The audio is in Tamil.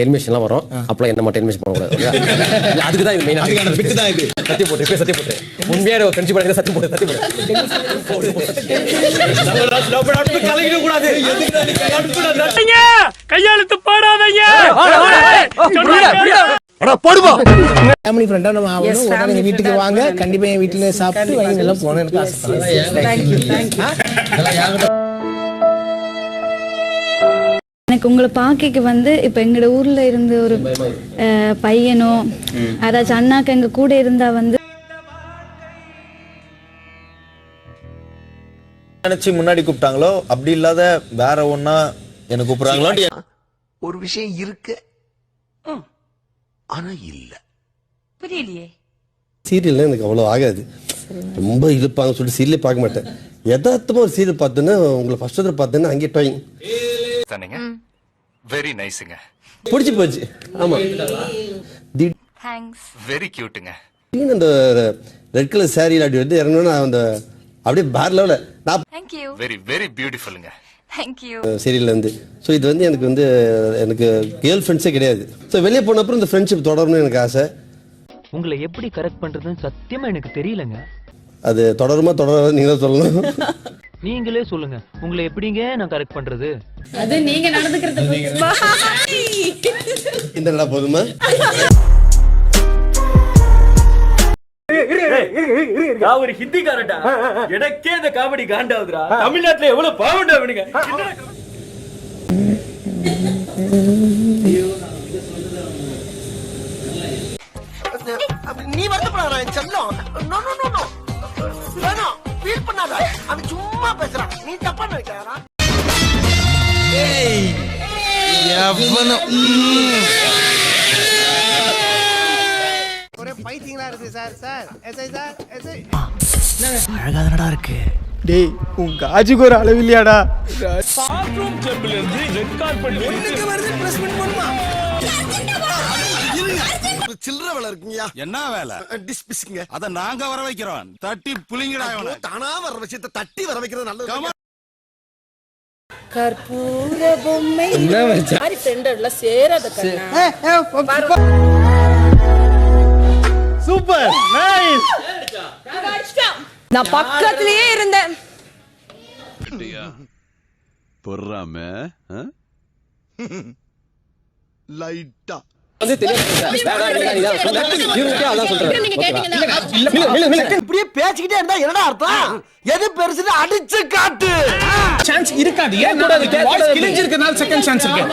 எலிமினேஷன்லாம் வரும். அப்பலாம் என்ன மட்டும் எலிமினேஷன் பண்ணக்கூடாது. அதுக்கு தான் இது மெயினா பிட்டு தான் இது. சத்தியம் போட்டு உண்மையான ஒரு ஃப்ரெண்ட்ஷிப் பண்ணி சத்தியம் போட்டு கலங்கிட கூடாது. கையெழுத்து போடாதீங்க. ஃபேமிலி ஃப்ரெண்டா நம்ம ஆகணும். ஒரு நாள் எங்க வீட்டுக்கு வாங்க, கண்டிப்பா என் வீட்டுல சாப்பிட்டு வாங்கி எல்லாம் போன எனக்கு எனக்கு உங்களை பாக்கைக்கு வந்து இப்ப எங்கட ஊர்ல இருந்து ஒரு பையனோ அதாச்சும் அண்ணாக்கு எங்க கூட இருந்தா வந்து நினைச்சு முன்னாடி கூப்பிட்டாங்களோ அப்படி இல்லாத வேற ஒன்னா என்ன கூப்பிடுறாங்களோ ஒரு விஷயம் இருக்கு ஆனா இல்ல புரியலையே. சீரியல்ல எனக்கு அவ்வளோ ஆகாது. ரொம்ப இழுப்பாங்க சொல்லிட்டு சீரியலே பார்க்க மாட்டேன். யதார்த்தமா ஒரு சீரியல் பார்த்தேன்னா உங்களை ஃபர்ஸ்ட் தடவை பார்த்தேன்னா அங்கே டாயிங் வெரி நைஸ்ங்க, பிடிச்சி போச்சு. ஆமா, தேங்க்ஸ், வெரி கியூட்டுங்க. அந்த ரெட் கலர் சாரியில் அப்படி வந்து இறங்கணும்னா அந்த அப்படியே பேர் லெவல நான் தேங்க் யூ, வெரி வெரி பியூட்டிஃபுல்லுங்க. Thank you. சீரியல்ல இருந்து ஸோ இது வந்து எனக்கு கேர்ள் ஃப்ரெண்ட்ஸே கிடையாது. ஸோ வெளியே போன அப்புறம் இந்த ஃப்ரெண்ட்ஷிப் தொடரணும்னு எனக்கு ஆசை. உங்களை எப்படி கரெக்ட் பண்றதுன்னு சத்தியமா எனக்கு தெரியலங்க. அது தொடருமா தொடராது நீங்க தான் சொல்லணும். நீங்களே சொல்லுங்க, உங்களை எப்படிங்க நான் கரெக்ட் பண்றது? அது நீங்க நடந்துக்கிறது இந்த நல்லா போதுமா? ஒரு ஹிந்திக்காரட்டா, எனக்கே இந்த காமெடி காண்டாவுதுடா. தமிழ்நாட்டுல எவ்வளவு பாவண்டா அவனுங்க. நீ வருத்தப்படாத செல்லம். நோ நோ நோ நோ வேணாம், ஃபீல் பண்ணாத. அவன் சும்மா பேசுறான், நீ தப்பா நினைக்கிறாரா? ஏய் எவனோ ஒரே பைத்தியங்களா இருக்கு sir. Sir SI sir SI அழகாதடா இருக்கு. டேய் உங்க ஆஜுக்கு ஒரு அளவு இல்லையாடா? பாத்ரூம் கிளப்ல இருந்து ரெட் கார்பெட் ஒண்ணுக்கு வருது பிளேஸ்மென்ட் பண்ணுமா? சில்லற வேலை இருக்குங்கயா. என்ன வேலை? டிஸ்பிஸ்ங்க. அத நாங்க வர வைக்கிறோம். தட்டி புளிங்கடா இவனை. தானா வர விஷயத்தை தட்டி வர வைக்கிறது நல்லது. கற்பூர பொம்மை மாதிரி ஃப்ரெண்டர்ல சேராத கண்ணா. Super nice. நான் பக்கத்துலயே இருந்தேன். பொறாம லைட்டா இப்படியே பேசிக்கிட்டே இருந்தா என்னடா அர்த்தம்? எது பெருசுன்னு அடிச்சு காட்டு. சான்ஸ் இருக்காது. ஏன் கூட கிழிஞ்சிருக்கனால செகண்ட் சான்ஸ் இருக்கு.